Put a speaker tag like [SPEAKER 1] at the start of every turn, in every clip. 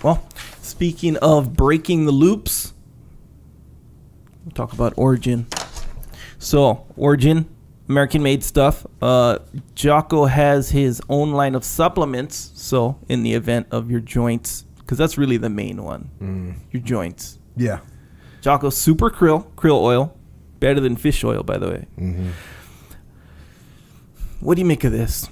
[SPEAKER 1] Well, speaking of breaking the loops, we'll talk about Origin. So, Origin, American-made stuff. Jocko has his own line of supplements. So, in the event of your joints, because that's really the main one, your joints.
[SPEAKER 2] Yeah.
[SPEAKER 1] Jocko Super Krill oil, better than fish oil, by the way.
[SPEAKER 2] Mm-hmm.
[SPEAKER 1] What do you make of this?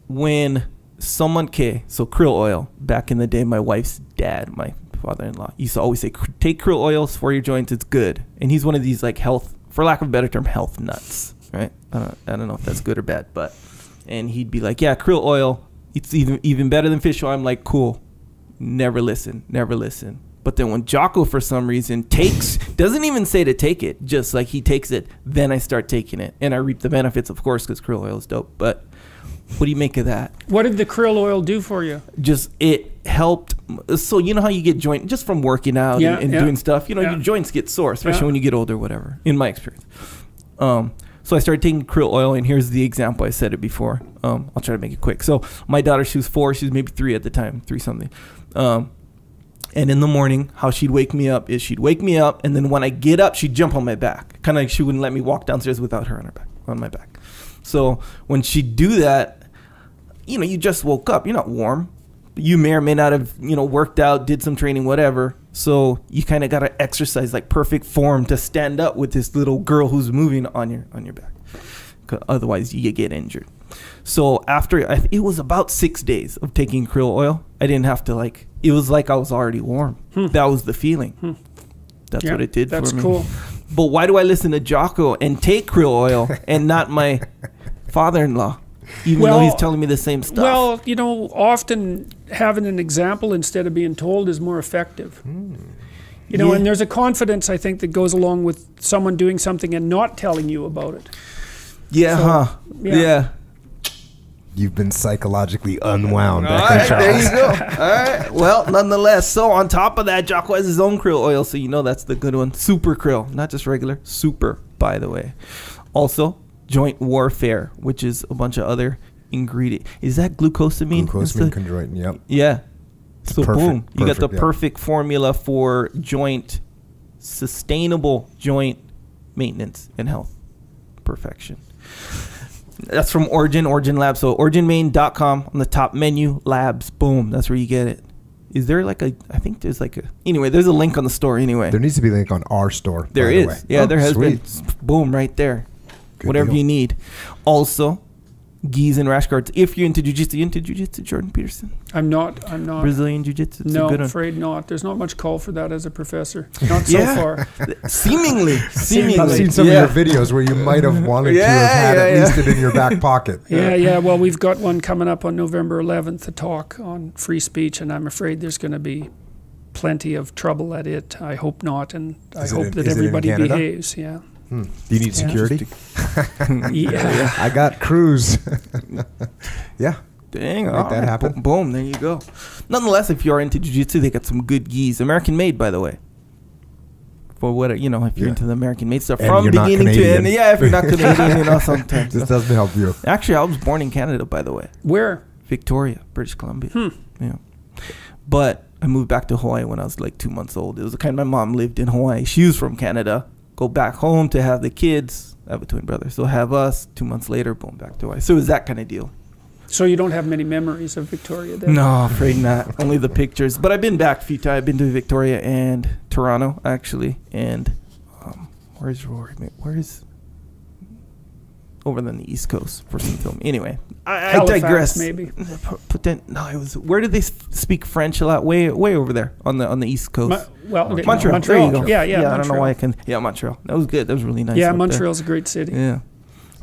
[SPEAKER 1] When someone, so krill oil, back in the day, my wife's dad, my father-in-law, used to always say, take krill oils for your joints, it's good. And he's one of these, like, health, for lack of a better term, health nuts, right? I don't know if that's good or bad, and he'd be like, yeah, krill oil, it's even better than fish oil. I'm like, cool. Never listen. But then when Jocko, for some reason, doesn't even say to take it, just like he takes it, then I start taking it. And I reap the benefits, of course, because krill oil is dope. But what do you make of that?
[SPEAKER 3] What did the krill oil do for you?
[SPEAKER 1] Just, it helped. So you know how you get joint, just from working out and doing stuff, your joints get sore, especially when you get older, whatever, in my experience. So I started taking krill oil, and here's the example. I said it before. I'll try to make it quick. So my daughter, she was 4. She was maybe 3 at the time, 3 something. And in the morning, how she'd wake me up is she'd wake me up, and then when I get up, she'd jump on my back. Kind of like she wouldn't let me walk downstairs without her on my back. So when she'd do that, you just woke up. You're not warm. You may or may not have, worked out, did some training, whatever. So you kind of got to exercise like perfect form to stand up with this little girl who's moving on your back. Otherwise, you get injured. So after, it was about 6 days of taking krill oil, I didn't have to it was like I was already warm. That was the feeling. That's what it did for me.
[SPEAKER 3] That's cool.
[SPEAKER 1] But why do I listen to Jocko and take krill oil and not my father-in-law, even though he's telling me the same stuff?
[SPEAKER 3] Well, often having an example instead of being told is more effective. And there's a confidence, I think, that goes along with someone doing something and not telling you about it.
[SPEAKER 1] Yeah,
[SPEAKER 3] Yeah.
[SPEAKER 2] You've been psychologically unwound.
[SPEAKER 1] All right, there you go. All right. Well, nonetheless, so on top of that, Jocko has his own krill oil, so that's the good one. Super krill, not just regular. Super, by the way. Also, joint warfare, which is a bunch of other ingredients. Is that glucosamine?
[SPEAKER 2] Glucosamine chondroitin, yep.
[SPEAKER 1] Yeah. So boom, you got the
[SPEAKER 2] yeah.
[SPEAKER 1] perfect formula for sustainable joint maintenance and health. Perfection. That's from Origin Labs. So originmain.com, on the top menu, labs, boom, that's where you get it. Is there there's a link on the store anyway.
[SPEAKER 2] There needs to be a link on our store.
[SPEAKER 1] There is. Yeah, there has been. Boom, right there.
[SPEAKER 2] Good
[SPEAKER 1] Whatever
[SPEAKER 2] deal.
[SPEAKER 1] you need. Also, gis and rash guards. If you're into jiu-jitsu, Jordan Peterson?
[SPEAKER 3] I'm not.
[SPEAKER 1] Brazilian jiu-jitsu.
[SPEAKER 3] No, I'm afraid not. There's not much call for that as a professor. Not so far.
[SPEAKER 1] Seemingly.
[SPEAKER 2] I've seen some of your videos where you might have wanted to have had at least it in your back pocket.
[SPEAKER 3] Yeah. Well, we've got one coming up on November 11th, a talk on free speech, and I'm afraid there's going to be plenty of trouble at it. I hope not, and I hope that everybody behaves. Yeah.
[SPEAKER 2] Do you need security?
[SPEAKER 3] Yeah.
[SPEAKER 2] I got crews. Yeah.
[SPEAKER 1] Dang,
[SPEAKER 2] make that happen.
[SPEAKER 1] Boom, there you go. Nonetheless, if you're into jiu-jitsu, they got some good gis. American made, by the way. For what, if you're into the American made stuff.
[SPEAKER 2] And
[SPEAKER 1] from beginning to end. Yeah, if you're not Canadian, sometimes.
[SPEAKER 2] This doesn't help you.
[SPEAKER 1] Actually, I was born in Canada, by the way.
[SPEAKER 3] Where?
[SPEAKER 1] Victoria, British Columbia. Yeah. But I moved back to Hawaii when I was 2 months old. It was my mom lived in Hawaii. She was from Canada. Go back home to have the kids. I have a twin brother. So have us. 2 months later, boom, back to Hawaii. So it was that kind of deal.
[SPEAKER 3] So you don't have many memories of Victoria then?
[SPEAKER 1] No, afraid not. Only the pictures. But I've been back a few times. I've been to Victoria and Toronto, actually. And where's Rory? Where's over on the East Coast for some film? Anyway, I digress.
[SPEAKER 3] Maybe.
[SPEAKER 1] But then, no, it was. Where did they speak French a lot? Way over there on the East Coast. Montreal. There you go.
[SPEAKER 3] Yeah.
[SPEAKER 1] I don't know why I can. Yeah, Montreal. That was good. That was really nice.
[SPEAKER 3] Yeah, Montreal's a great city.
[SPEAKER 1] Yeah,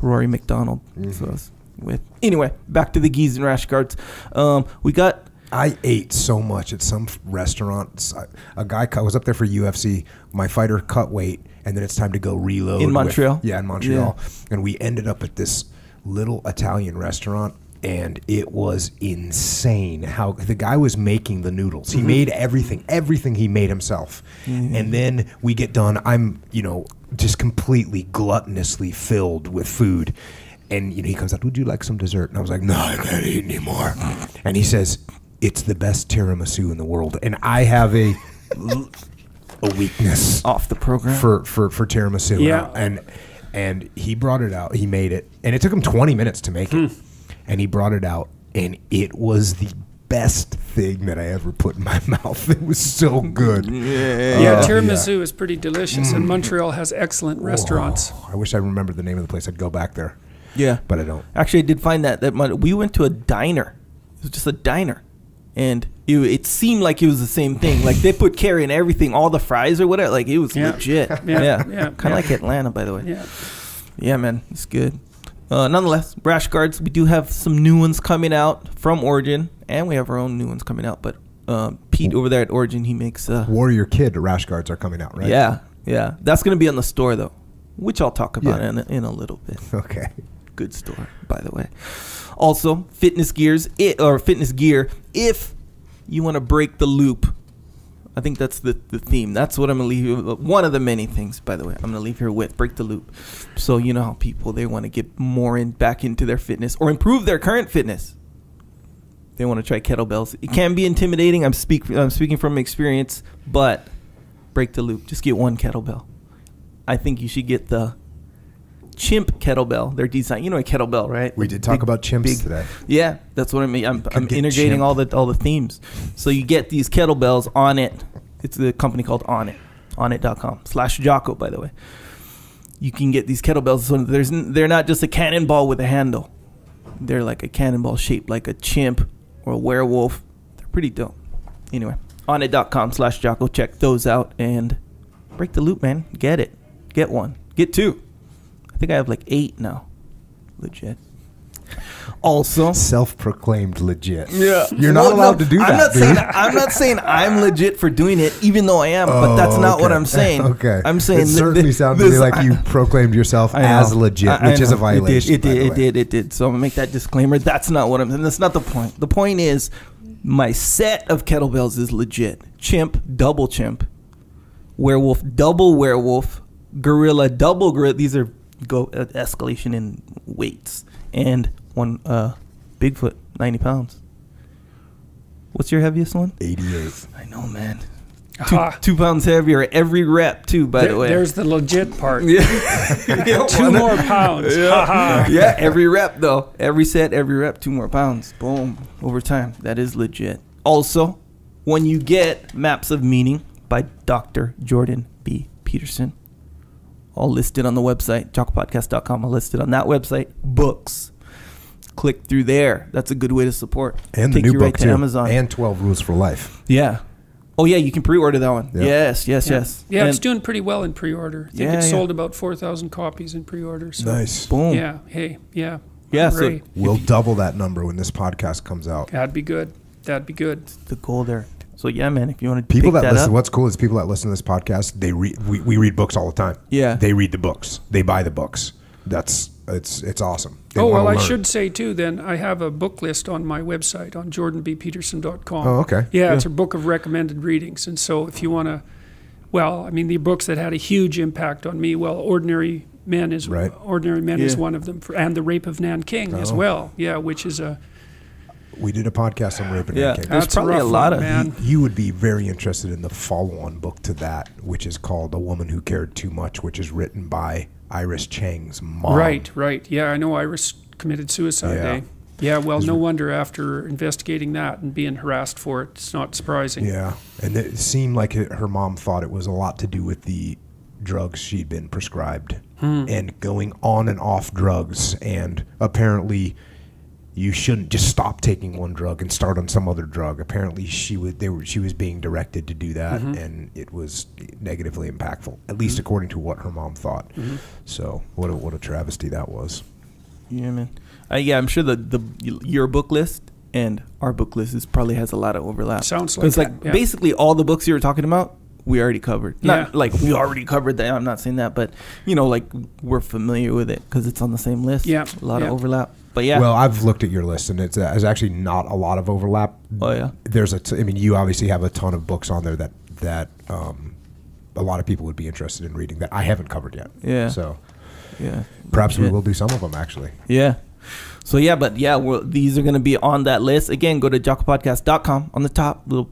[SPEAKER 1] Rory McDonald. So I was with. Anyway, back to the gis and rash guards.
[SPEAKER 2] I ate so much at some restaurants. A guy was up there for UFC. My fighter cut weight, and then it's time to go reload.
[SPEAKER 1] In Montreal?
[SPEAKER 2] In Montreal. Yeah. And we ended up at this little Italian restaurant, and it was insane how the guy was making the noodles. He made everything he made himself. And then we get done. I'm, just completely gluttonously filled with food. And he comes out, would you like some dessert? And I was like, no, I can't eat anymore. And he says, it's the best tiramisu in the world. And I have a weakness
[SPEAKER 1] off the program
[SPEAKER 2] for tiramisu.
[SPEAKER 3] Yeah.
[SPEAKER 2] And he brought it out. He made it. And it took him 20 minutes to make it. And he brought it out. And it was the best thing that I ever put in my mouth. It was so good.
[SPEAKER 3] Tiramisu is pretty delicious. And Montreal has excellent restaurants.
[SPEAKER 2] I wish I remembered the name of the place. I'd go back there.
[SPEAKER 1] Yeah.
[SPEAKER 2] But I don't.
[SPEAKER 1] Actually, I did find that we went to a diner. It was just a diner. And it seemed like it was the same thing. Like, they put curry in everything, all the fries or whatever. Like, it was legit. Yeah. Kind of like Atlanta, by the way.
[SPEAKER 3] Yeah.
[SPEAKER 1] Yeah, man. It's good. Nonetheless, rash guards, we do have some new ones coming out from Origin. And we have our own new ones coming out. But Pete over there at Origin, he makes...
[SPEAKER 2] Warrior Kid rash guards are coming out, right?
[SPEAKER 1] Yeah. That's going to be on the store, though, which I'll talk about in a little bit.
[SPEAKER 2] Okay.
[SPEAKER 1] Good store, by the way. Also, fitness gear. If you want to break the loop, I think that's the theme. That's what I'm gonna leave you. One of the many things, by the way, I'm gonna leave here with break the loop. So you know how people, they want to get more back into their fitness or improve their current fitness. They want to try kettlebells. It can be intimidating. I'm speaking from experience, but break the loop. Just get one kettlebell. I think you should get the chimp kettlebell. They're designed, you know, a kettlebell, right?
[SPEAKER 2] We did talk about chimps today.
[SPEAKER 1] Yeah, that's what I mean. I'm integrating all the themes. So you get these kettlebells on it. It's a company called Onnit. Onnit.com/Jocko, by the way. You can get these kettlebells. So they're not just a cannonball with a handle. They're like a cannonball shaped like a chimp or a werewolf. They're pretty dope. Anyway, Onnit.com/Jocko. Check those out and break the loop, man. Get it. Get one. Get two. I think I have like 8 now. Legit. Also,
[SPEAKER 2] self-proclaimed legit.
[SPEAKER 1] Yeah,
[SPEAKER 2] you're not allowed to do that.
[SPEAKER 1] I'm not saying I'm legit for doing it, even though I am. But that's not what I'm saying.
[SPEAKER 2] Okay,
[SPEAKER 1] I'm saying
[SPEAKER 2] it certainly sounded to me like you proclaimed yourself as legit, which is a violation.
[SPEAKER 1] It did. So I'm gonna make that disclaimer. That's not what I'm saying. That's not the point. The point is, my set of kettlebells is legit. Chimp, double chimp, werewolf, double werewolf, gorilla, double gorilla. These are escalation in weights. And one Bigfoot, 90 pounds. What's your heaviest one?
[SPEAKER 2] 88.
[SPEAKER 1] I know, man. 2 pounds heavier every rep, too, by the way.
[SPEAKER 3] There's the legit part.
[SPEAKER 1] Yeah.
[SPEAKER 3] 2 more pounds.
[SPEAKER 1] Yeah, every rep, though. Every set, every rep, 2 more pounds. Boom. Over time. That is legit. Also, when you get Maps of Meaning by Dr. Jordan B. Peterson, all listed on the website, jockopodcast.com. All listed on that website. Books. Click through there. That's a good way to support.
[SPEAKER 2] And
[SPEAKER 1] take
[SPEAKER 2] the new
[SPEAKER 1] you
[SPEAKER 2] book,
[SPEAKER 1] right to
[SPEAKER 2] too.
[SPEAKER 1] Amazon.
[SPEAKER 2] And 12 Rules for Life.
[SPEAKER 1] Yeah. Oh, yeah, you can pre-order that one.
[SPEAKER 2] Yeah.
[SPEAKER 1] Yes.
[SPEAKER 3] Yeah, it's doing pretty well in pre-order. I think it sold about 4,000 copies in pre-order. So.
[SPEAKER 2] Nice.
[SPEAKER 1] Boom.
[SPEAKER 3] Yeah. Hey, yeah.
[SPEAKER 1] Yeah, so
[SPEAKER 2] we'll double that number when this podcast comes out.
[SPEAKER 3] That'd be good. It's
[SPEAKER 1] the goal there. So yeah, man, if you want to
[SPEAKER 2] people
[SPEAKER 1] pick
[SPEAKER 2] that
[SPEAKER 1] listen,
[SPEAKER 2] what's cool is people that listen to this podcast, we read books all the time.
[SPEAKER 1] Yeah,
[SPEAKER 2] they read the books, they buy the books. It's awesome.
[SPEAKER 3] I should say too. Then I have a book list on my website on jordanbpeterson.com.
[SPEAKER 2] Oh, okay.
[SPEAKER 3] Yeah, it's a book of recommended readings, and so if you want to, the books that had a huge impact on me. Ordinary Men is one of them, and The Rape of Nanking as well. Yeah, which is a.
[SPEAKER 2] We did a podcast on Rape and Nanking.
[SPEAKER 1] There's probably a lot of...
[SPEAKER 2] You would be very interested in the follow-on book to that, which is called A Woman Who Cared Too Much, which is written by Iris Chang's mom.
[SPEAKER 3] Right. Yeah, I know Iris committed suicide, Yeah, well, no wonder after investigating that and being harassed for it, it's not surprising.
[SPEAKER 2] Yeah, and it seemed like her mom thought it was a lot to do with the drugs she'd been prescribed and going on and off drugs, and apparently... You shouldn't just stop taking one drug and start on some other drug. Apparently, she was being directed to do that, and it was negatively impactful, at least according to what her mom thought. So, what a travesty that was.
[SPEAKER 1] Yeah, man. I'm sure your book list and our book list probably has a lot of overlap.
[SPEAKER 3] Sounds like
[SPEAKER 1] it's basically all the books you were talking about. We already covered. Not like we already covered that. I'm not saying that, but we're familiar with it because it's on the same list. Yeah, a lot of overlap. But yeah.
[SPEAKER 2] Well, I've looked at your list, and it's actually not a lot of overlap.
[SPEAKER 1] Oh yeah.
[SPEAKER 2] There's you obviously have a ton of books on there that a lot of people would be interested in reading that I haven't covered yet.
[SPEAKER 1] Yeah.
[SPEAKER 2] So
[SPEAKER 1] yeah,
[SPEAKER 2] perhaps we will do some of them actually.
[SPEAKER 1] Yeah. So yeah, but yeah, these are going to be on that list. Again, go to jockopodcast.com. On the top little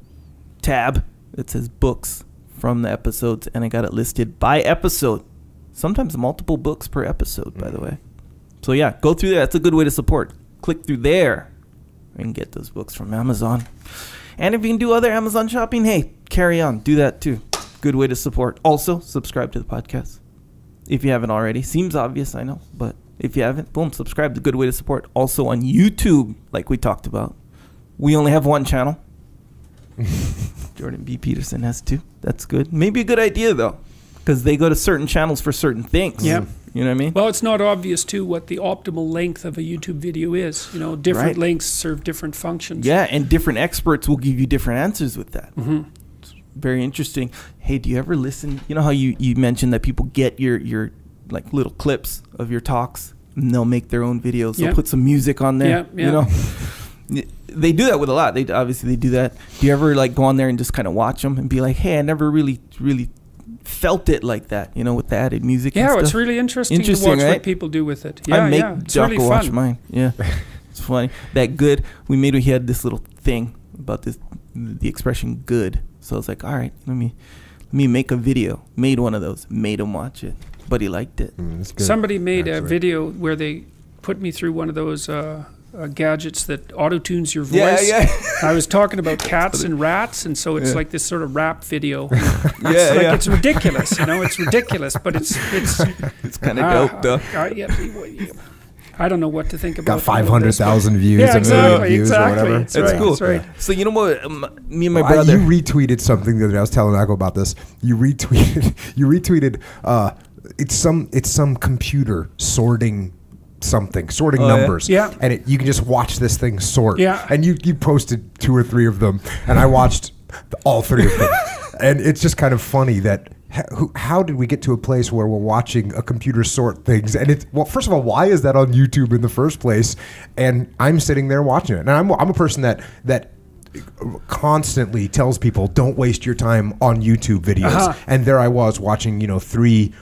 [SPEAKER 1] tab, it says books from the episodes, and I got it listed by episode. Sometimes multiple books per episode, by the way. So yeah, go through there. That's a good way to support. Click through there and get those books from Amazon. And if you can do other Amazon shopping, hey, carry on. Do that too. Good way to support. Also, subscribe to the podcast if you haven't already. Seems obvious, I know, but if you haven't, boom, subscribe. The good way to support. Also on YouTube, like we talked about. We only have one channel. Jordan B. Peterson has two. That's good. Maybe a good idea, though, because they go to certain channels for certain things.
[SPEAKER 3] Yeah.
[SPEAKER 1] You know what I mean?
[SPEAKER 3] Well, it's not obvious, too, what the optimal length of a YouTube video is. You know, different lengths serve different functions.
[SPEAKER 1] Yeah, and different experts will give you different answers with that. It's very interesting. Hey, do you ever listen? You know how you mentioned that people get your like little clips of your talks, and they'll make their own videos. They'll put some music on there. Yeah. You know, they do that with a lot. They do that. Do you ever like go on there and just kind of watch them and be like, hey, I never really felt it like that, you know, with the added music.
[SPEAKER 3] Yeah,
[SPEAKER 1] and stuff.
[SPEAKER 3] It's really interesting to watch what people do with it. Yeah,
[SPEAKER 1] I make
[SPEAKER 3] it's
[SPEAKER 1] Jocko
[SPEAKER 3] really
[SPEAKER 1] watch
[SPEAKER 3] fun.
[SPEAKER 1] mine. Yeah, it's funny. That good. He had this little thing about the expression good. So I was like, all right, let me make a video. Made one of those. Made him watch it, but he liked it.
[SPEAKER 3] Somebody made a video where they put me through one of those gadgets that auto-tunes your voice. Yeah. I was talking about cats and rats, and so it's like this sort of rap video. It's ridiculous, you know. It's ridiculous, but it's
[SPEAKER 1] kind of dope, though.
[SPEAKER 3] I don't know what to think about.
[SPEAKER 2] Got 500,000 views.
[SPEAKER 3] Yeah, exactly.
[SPEAKER 2] Or whatever.
[SPEAKER 1] That's cool.
[SPEAKER 3] That's right.
[SPEAKER 1] So you know what? Me and my brother.
[SPEAKER 2] You retweeted something the other day. I was telling Jocko about this. You retweeted. It's some computer sorting numbers.
[SPEAKER 3] Yeah.
[SPEAKER 2] And you can just watch this thing sort.
[SPEAKER 3] Yeah.
[SPEAKER 2] And you posted 2 or 3 of them, and I watched all 3 of them. And it's just kind of funny that how did we get to a place where we're watching a computer sort things? And first of all, why is that on YouTube in the first place? And I'm sitting there watching it. And I'm a person that constantly tells people, don't waste your time on YouTube videos. And there I was watching, 3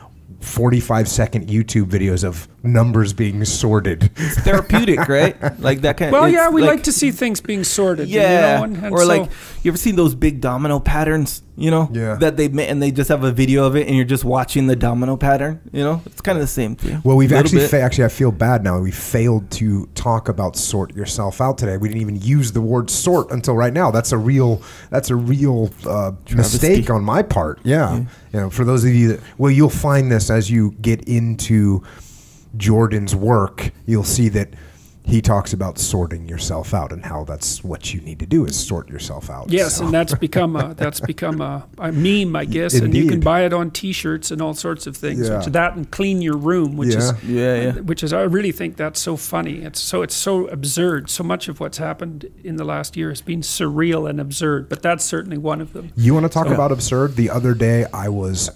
[SPEAKER 2] 45-second YouTube videos of numbers being sorted.
[SPEAKER 1] It's therapeutic, right? Like that kind.
[SPEAKER 3] Well, yeah, we like to see things being sorted.
[SPEAKER 1] Yeah,
[SPEAKER 3] and
[SPEAKER 1] or like you ever seen those big domino patterns? You know, that they made, and they just have a video of it, and you're just watching the domino pattern. You know, it's kind of the same thing.
[SPEAKER 2] Well, we've actually I feel bad now. We failed to talk about sort yourself out today. We didn't even use the word sort until right now. That's a real mistake on my part. Yeah. For those of you that you'll find this as you get into Jordan's work. You'll see that he talks about sorting yourself out and how that's what you need to do is sort yourself out.
[SPEAKER 3] Yes, and that's become a meme, I guess. Indeed. And you can buy it on T-shirts and all sorts of things.
[SPEAKER 2] Yeah.
[SPEAKER 3] Which is that and clean your room, which is
[SPEAKER 1] which
[SPEAKER 3] is I really think that's so funny. It's so absurd. So much of what's happened in the last year has been surreal and absurd, but that's certainly one of them.
[SPEAKER 2] You want to talk about absurd? The other day I was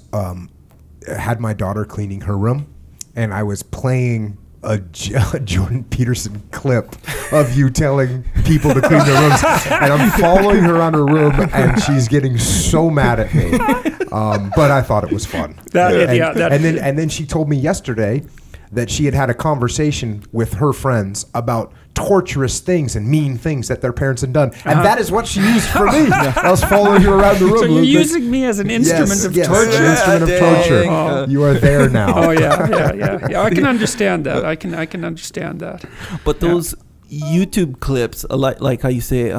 [SPEAKER 2] had my daughter cleaning her room, and I was playing a Jordan Peterson clip of you telling people to clean their rooms, and I'm following her around her room, and she's getting so mad at me. But I thought it was fun. And then she told me yesterday that she had a conversation with her friends about torturous things and mean things that their parents had done. And that is what she used for me. I was following her around the room.
[SPEAKER 3] So you're using me as an instrument of torture.
[SPEAKER 2] Instrument of torture.
[SPEAKER 3] Oh.
[SPEAKER 2] You are there now.
[SPEAKER 3] Oh, yeah. I can understand that. I can understand that.
[SPEAKER 1] But those YouTube clips, like how you say,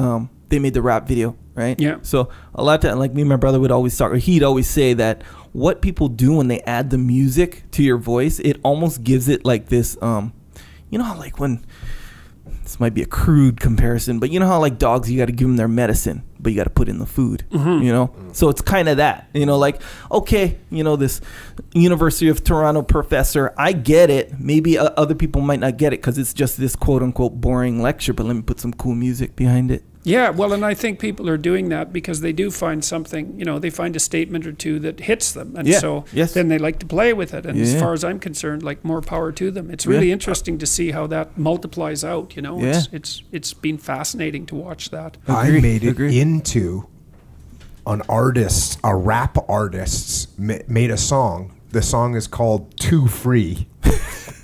[SPEAKER 1] they made the rap video, right? Yeah. So a lot of times, like me and my brother would always talk, or he'd always say that what people do when they add the music to your voice, it almost gives it like this, you know how like when, this might be a crude comparison, but you know how like dogs, you got to give them their medicine, but you got to put in the food, you know? So it's kind of that, you know, like, okay, you know, this University of Toronto professor, I get it. Maybe other people might not get it because it's just this quote unquote boring lecture, but let me put some cool music behind it.
[SPEAKER 3] Yeah, well, and I think people are doing that because they do find something, you know, they find a statement or two that hits them. And then they like to play with it. And as far as I'm concerned, like, more power to them. It's really interesting to see how that multiplies out, you know. It's been fascinating to watch that.
[SPEAKER 2] I made it into a rap artist made a song. The song is called Too Free.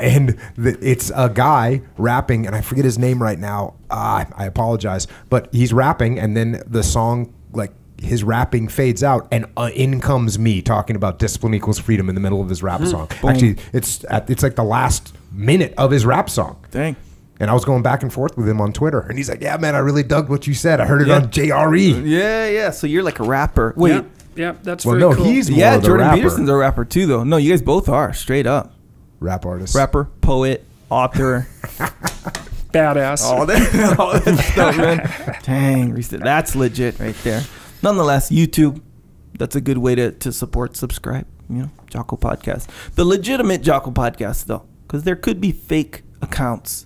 [SPEAKER 2] And it's a guy rapping, and I forget his name right now. I apologize, but he's rapping, and then the song, like, his rapping fades out, and in comes me talking about discipline equals freedom in the middle of his rap song. Boom. Actually, it's like the last minute of his rap song.
[SPEAKER 1] Dang.
[SPEAKER 2] And I was going back and forth with him on Twitter, and he's like, "Yeah, man, I really dug what you said. I heard it on JRE."
[SPEAKER 1] Yeah. So you're like a rapper. Wait.
[SPEAKER 3] Yeah, that's very cool.
[SPEAKER 2] He's more the
[SPEAKER 1] Jordan
[SPEAKER 2] rapper.
[SPEAKER 1] Peterson's a rapper too, though. No, you guys both are straight up
[SPEAKER 2] Rap artist,
[SPEAKER 1] rapper, poet, author.
[SPEAKER 3] Badass.
[SPEAKER 1] All that stuff, man. Dang, that's legit right there. Nonetheless, YouTube, that's a good way to support, subscribe. Jocko Podcast. The legitimate Jocko Podcast, though, because there could be fake accounts.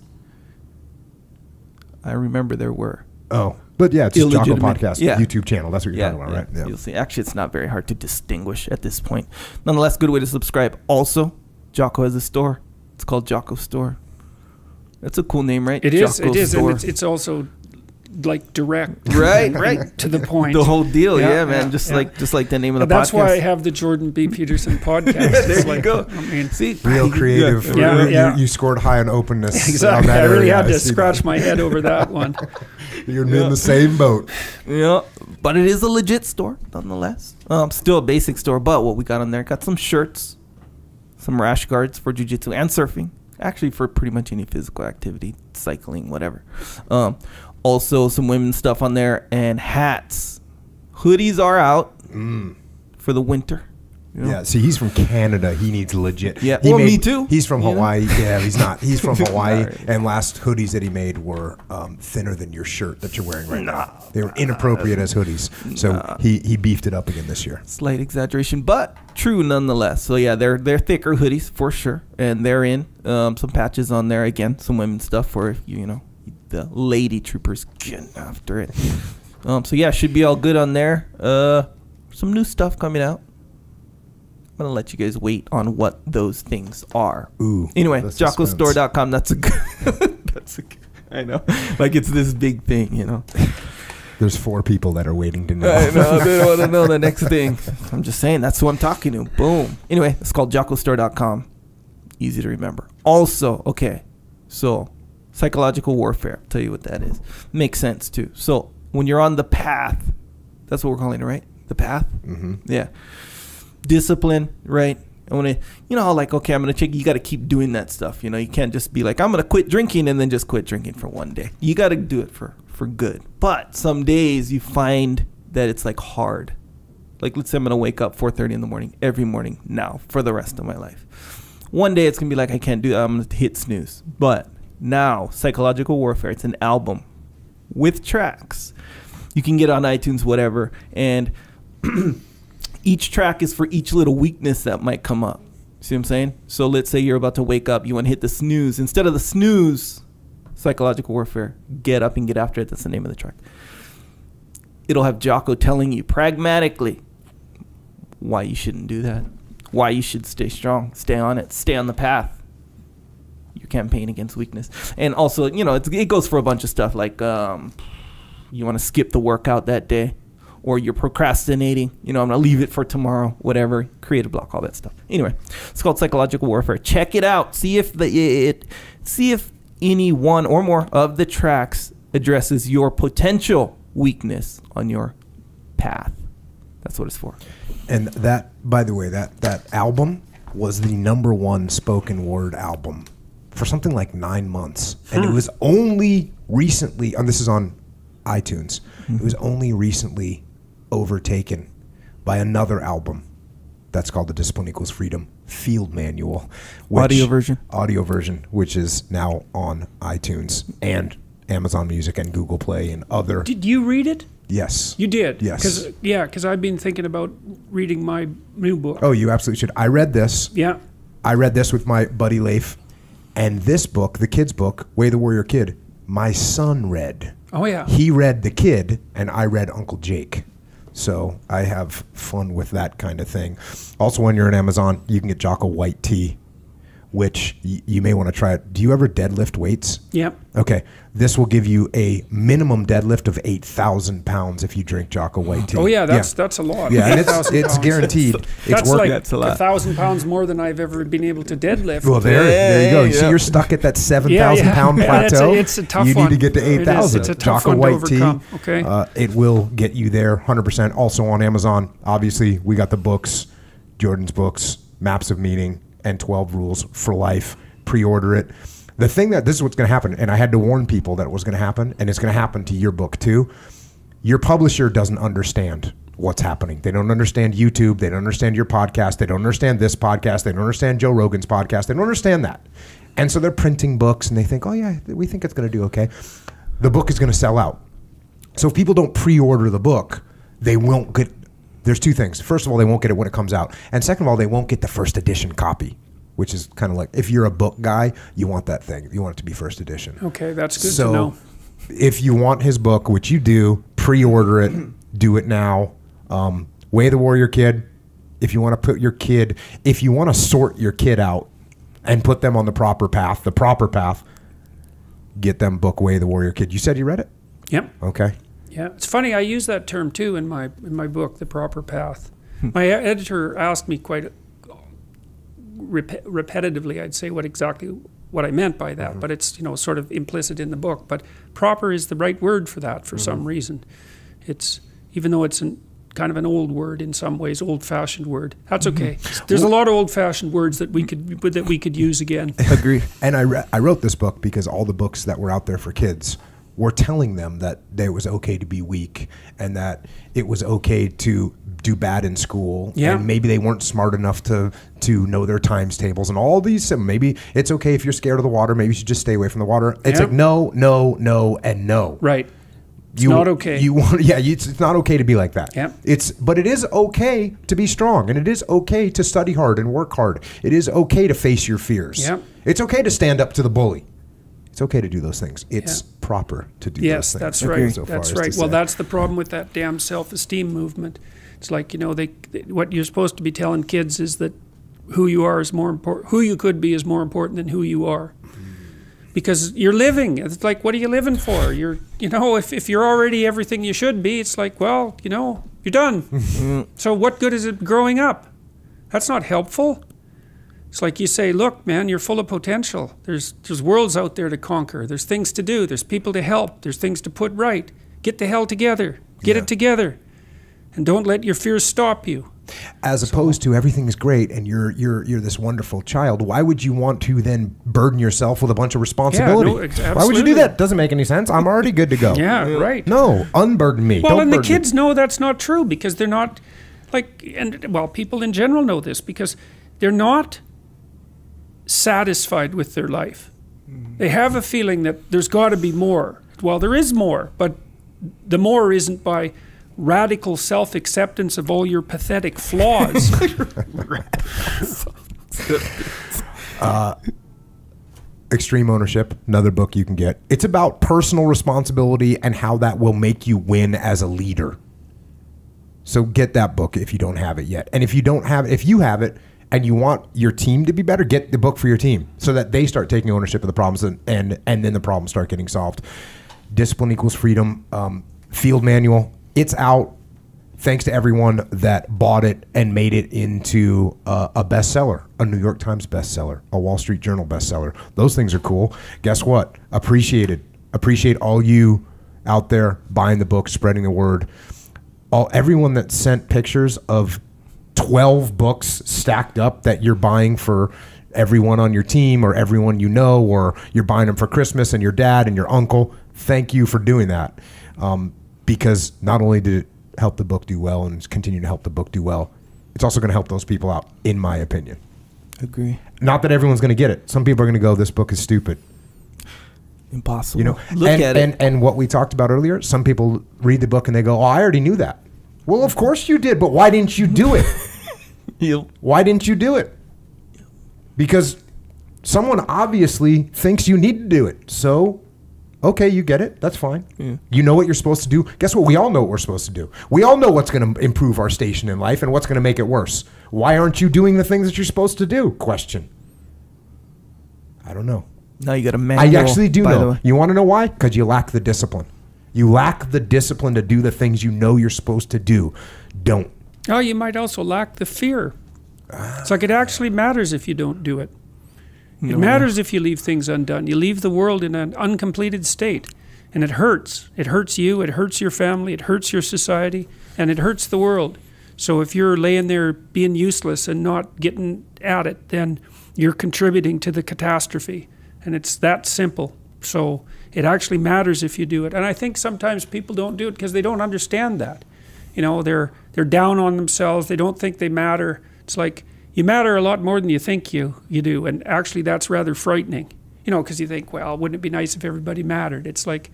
[SPEAKER 1] I remember there were.
[SPEAKER 2] Oh, but yeah, it's just Jocko Podcast YouTube channel. That's what you're talking about, right?
[SPEAKER 1] Yeah. You'll see. Actually, it's not very hard to distinguish at this point. Nonetheless, good way to subscribe. Also, Jocko has a store. It's called Jocko Store. That's a cool name, right?
[SPEAKER 3] It is.
[SPEAKER 1] Jocko
[SPEAKER 3] it is,
[SPEAKER 1] Store.
[SPEAKER 3] and it's also like direct,
[SPEAKER 1] right
[SPEAKER 3] to the point.
[SPEAKER 1] The whole deal, man. Just like the name of the podcast.
[SPEAKER 3] That's why I have the Jordan B. Peterson podcast.
[SPEAKER 1] There you go.
[SPEAKER 3] I mean,
[SPEAKER 1] see,
[SPEAKER 2] real creative. You scored high on openness.
[SPEAKER 3] Exactly. I really had to scratch my head over that one.
[SPEAKER 2] You're in the same boat.
[SPEAKER 1] Yeah, but it is a legit store, nonetheless. Still a basic store, but what we got on there, got some shirts, some rash guards for jiu-jitsu and surfing. Actually, for pretty much any physical activity, cycling, whatever. Also, some women's stuff on there and hats. Hoodies are out for the winter.
[SPEAKER 2] Yeah, see, he's from Canada. He needs legit.
[SPEAKER 1] Yeah, me too.
[SPEAKER 2] He's from Hawaii. Yeah, he's not. He's from Hawaii. And last hoodies that he made were thinner than your shirt that you're wearing right now. They were inappropriate as hoodies. So he beefed it up again this year.
[SPEAKER 1] Slight exaggeration, but true nonetheless. So yeah, they're thicker hoodies for sure, and they're in some patches on there again. Some women's stuff for if the lady troopers getting after it. So yeah, should be all good on there. Some new stuff coming out. I'm going to let you guys wait on what those things are.
[SPEAKER 2] Ooh.
[SPEAKER 1] Anyway, jockostore.com. That's a good, I know. Like it's this big thing,
[SPEAKER 2] There's 4 people that are waiting to know.
[SPEAKER 1] I know. They want to know the next thing. I'm just saying. That's who I'm talking to. Boom. Anyway, it's called jockostore.com. Easy to remember. Also, okay, so psychological warfare. I'll tell you what that is. Makes sense, too. So when you're on the path, that's what we're calling it, right? The path?
[SPEAKER 2] Mm-hmm.
[SPEAKER 1] Yeah. Discipline, right? I want to, like, okay, I'm going to check. You got to keep doing that stuff. You can't just be like, I'm going to quit drinking and then just quit drinking for one day. You got to do it for good. But some days you find that it's like hard. Like, let's say I'm going to wake up 4:30 in the morning every morning now for the rest of my life. One day it's going to be like, I can't do that. I'm going to hit snooze. But now, Psychological Warfare, it's an album with tracks. You can get on iTunes, whatever, and each track is for each little weakness that might come up. See what I'm saying? So let's say you're about to wake up. You want to hit the snooze. Instead of the snooze, Psychological Warfare, get up and get after it. That's the name of the track. It'll have Jocko telling you pragmatically why you shouldn't do that, why you should stay strong, stay on it, stay on the path. Your campaign against weakness. And also, it goes for a bunch of stuff like you want to skip the workout that day. Or you're procrastinating, I'm going to leave it for tomorrow, whatever, creative block, all that stuff. Anyway, it's called Psychological Warfare. Check it out. See if any one or more of the tracks addresses your potential weakness on your path. That's what it's for.
[SPEAKER 2] And that, by the way, that album was the #1 spoken word album for something like 9 months. And it was only recently, and this is on iTunes, it was only recently overtaken by another album that's called The Discipline Equals Freedom Field Manual.
[SPEAKER 1] Audio
[SPEAKER 2] version, which is now on iTunes and Amazon Music and Google Play and other.
[SPEAKER 3] Did you read it?
[SPEAKER 2] Yes.
[SPEAKER 3] You did?
[SPEAKER 2] Yes.
[SPEAKER 3] Because I've been thinking about reading my new book.
[SPEAKER 2] Oh, you absolutely should. I read this.
[SPEAKER 3] Yeah.
[SPEAKER 2] I read this with my buddy Leif. And this book, the kid's book, Way the Warrior Kid, my son read.
[SPEAKER 3] Oh, yeah.
[SPEAKER 2] He read The Kid, and I read Uncle Jake. So I have fun with that kind of thing. Also, when you're on Amazon, you can get Jocko white tea, which you may want to try it. Do you ever deadlift weights?
[SPEAKER 3] Yep.
[SPEAKER 2] Okay. This will give you a minimum deadlift of 8,000 pounds if you drink Jocko white tea.
[SPEAKER 3] Oh yeah, that's a lot.
[SPEAKER 2] Yeah, and it's guaranteed.
[SPEAKER 3] That's like
[SPEAKER 1] that's a lot.
[SPEAKER 3] 1,000 pounds more than I've ever been able to deadlift.
[SPEAKER 2] Well, there you go. You see, you're stuck at that 7,000 pound plateau.
[SPEAKER 3] It's a tough
[SPEAKER 2] you
[SPEAKER 3] one.
[SPEAKER 2] need to get to 8,000.
[SPEAKER 3] It's a tough
[SPEAKER 2] Jocko
[SPEAKER 3] one
[SPEAKER 2] white
[SPEAKER 3] to overcome. Okay.
[SPEAKER 2] It will get you there 100%. Also on Amazon, obviously, we got the books, Jordan's books, Maps of Meaning, and 12 Rules for Life. Pre-order it. The thing this is what's going to happen, and I had to warn people that it was going to happen, and it's going to happen to your book too. Your publisher doesn't understand what's happening. They don't understand YouTube. They don't understand your podcast. They don't understand this podcast. They don't understand Joe Rogan's podcast. They don't understand that. And so they're printing books, and they think, oh yeah, we think it's going to do okay. The book is going to sell out. So if people don't pre-order the book, they won't get, there's two things. First of all, they won't get it when it comes out. And second of all, they won't get the first edition copy, which is kind of like, if you're a book guy, you want that thing. You want it to be first edition.
[SPEAKER 3] Okay, that's good to know.
[SPEAKER 2] If you want his book, which you do, pre-order it, do it now. Way of the Warrior Kid, if you want to put your kid, if you want to sort your kid out and put them on the proper path, get them book Way of the Warrior Kid. You said you read it?
[SPEAKER 3] Yep.
[SPEAKER 2] Okay.
[SPEAKER 3] Yeah, it's funny, I use that term too in my book, The Proper Path. My editor asked me quite repetitively, I'd say, what I meant by that, but it's sort of implicit in the book. But proper is the right word for that for some reason. It's, even though it's kind of an old word in some ways, old-fashioned word. That's okay. There's a lot of old-fashioned words that we could use again.
[SPEAKER 1] Agree.
[SPEAKER 2] And I wrote this book because all the books that were out there for kids were telling them that it was okay to be weak and that it was okay to do bad in school.
[SPEAKER 3] Yeah.
[SPEAKER 2] And maybe they weren't smart enough to know their times tables and all these. Maybe it's okay if you're scared of the water. Maybe you should just stay away from the water. It's like no, and no.
[SPEAKER 3] Right. It's not okay.
[SPEAKER 2] It's not okay to be like that.
[SPEAKER 3] Yeah.
[SPEAKER 2] But it is okay to be strong, and it is okay to study hard and work hard. It is okay to face your fears.
[SPEAKER 3] Yeah.
[SPEAKER 2] It's okay to stand up to the bully. It's okay to do those things. It's proper to do those things.
[SPEAKER 3] Yes, that's right. That's right. Well, that's the problem with that damn self-esteem movement. It's like, what you're supposed to be telling kids is that who you are is more important. Who you could be is more important than who you are. Because you're living. It's like, what are you living for? If you're already everything you should be, it's like, well, you're done. So what good is it growing up? That's not helpful. It's like you say, look, man, you're full of potential. There's worlds out there to conquer. There's things to do. There's people to help. There's things to put right. Get the hell together. Get it together. And don't let your fears stop you.
[SPEAKER 2] As opposed to everything's great and you're this wonderful child, why would you want to then burden yourself with a bunch of responsibility? Why would you do that? Doesn't make any sense. I'm already good to go.
[SPEAKER 3] Yeah, right.
[SPEAKER 2] No, unburden me.
[SPEAKER 3] Well, and the kids know that's not true because they're not people in general know this because they're not satisfied with their life. They have a feeling that there's got to be more. Well, there is more, but the more isn't by radical self-acceptance of all your pathetic flaws.
[SPEAKER 2] Extreme Ownership, another book you can get. It's about personal responsibility and how that will make you win as a leader. So get that book if you don't have it yet. And if you have it and you want your team to be better, get the book for your team so that they start taking ownership of the problems and then the problems start getting solved. Discipline Equals Freedom, field manual. It's out. Thanks to everyone that bought it and made it into a bestseller, a New York Times bestseller, a Wall Street Journal bestseller. Those things are cool. Guess what? Appreciate all you out there buying the book, spreading the word. Everyone that sent pictures of 12 books stacked up that you're buying for everyone on your team or everyone you know, or you're buying them for Christmas and your dad and your uncle. Thank you for doing that. Because not only did it help the book do well and continue to help the book do well, it's also going to help those people out, in my opinion.
[SPEAKER 1] Agree.
[SPEAKER 2] Not that everyone's going to get it. Some people are going to go, this book is stupid.
[SPEAKER 1] Impossible.
[SPEAKER 2] Look at it. And what we talked about earlier, some people read the book and they go, oh, I already knew that. Well, of course you did, but why didn't you do it? Why didn't you do it? Because someone obviously thinks you need to do it. So, okay, you get it. That's fine. Yeah. You know what you're supposed to do. Guess what? We all know what we're supposed to do. We all know what's going to improve our station in life and what's going to make it worse. Why aren't you doing the things that you're supposed to do? Question. I don't know.
[SPEAKER 1] Now you got a manual.
[SPEAKER 2] I actually do know. You want to know why? Because you lack the discipline. You lack the discipline to do the things you know you're supposed to do. Don't.
[SPEAKER 3] Oh, you might also lack the fear. It's like it actually matters if you don't do it. It matters if you leave things undone. You leave the world in an uncompleted state. And it hurts. It hurts you. It hurts your family. It hurts your society. And it hurts the world. So if you're laying there being useless and not getting at it, then you're contributing to the catastrophe. And it's that simple. So it actually matters if you do it. And I think sometimes people don't do it because they don't understand that. You know, they're down on themselves. They don't think they matter. It's like, you matter a lot more than you think you do. And actually that's rather frightening. You know, because you think, well, wouldn't it be nice if everybody mattered? It's like,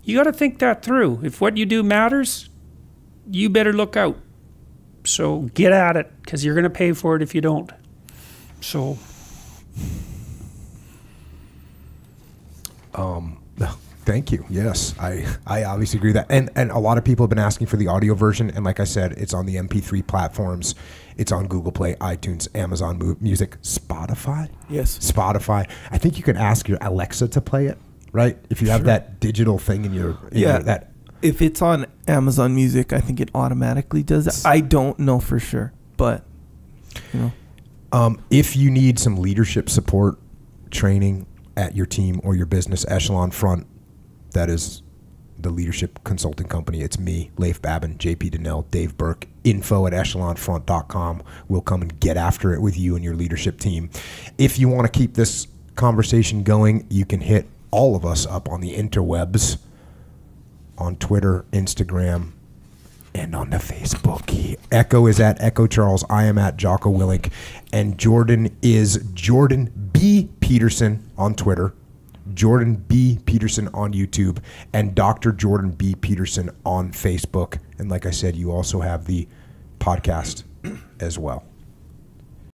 [SPEAKER 3] you got to think that through. If what you do matters, you better look out. So get at it, because you're going to pay for it if you don't. So.
[SPEAKER 2] Thank you. Yes, I obviously agree with that. And a lot of people have been asking for the audio version. And like I said, it's on the MP3 platforms. It's on Google Play, iTunes, Amazon Music, Spotify.
[SPEAKER 1] Yes.
[SPEAKER 2] Spotify. I think you can ask your Alexa to play it, right? If you have that digital thing in your... that.
[SPEAKER 1] If it's on Amazon Music, I think it automatically does it. I don't know for sure, but, you know.
[SPEAKER 2] If you need some leadership support, training at your team or your business, Echelon Front, that is the leadership consulting company. It's me, Leif Babin, JP Donnell, Dave Burke. info@echelonfront.com. We'll come and get after it with you and your leadership team. If you want to keep this conversation going, you can hit all of us up on the interwebs, on Twitter, Instagram, and on the Facebook. Echo is at Echo Charles. I am at Jocko Willink. And Jordan is Jordan B. Peterson on Twitter, Jordan B. Peterson on YouTube, and Dr. Jordan B. Peterson on Facebook. And like I said, you also have the podcast as well.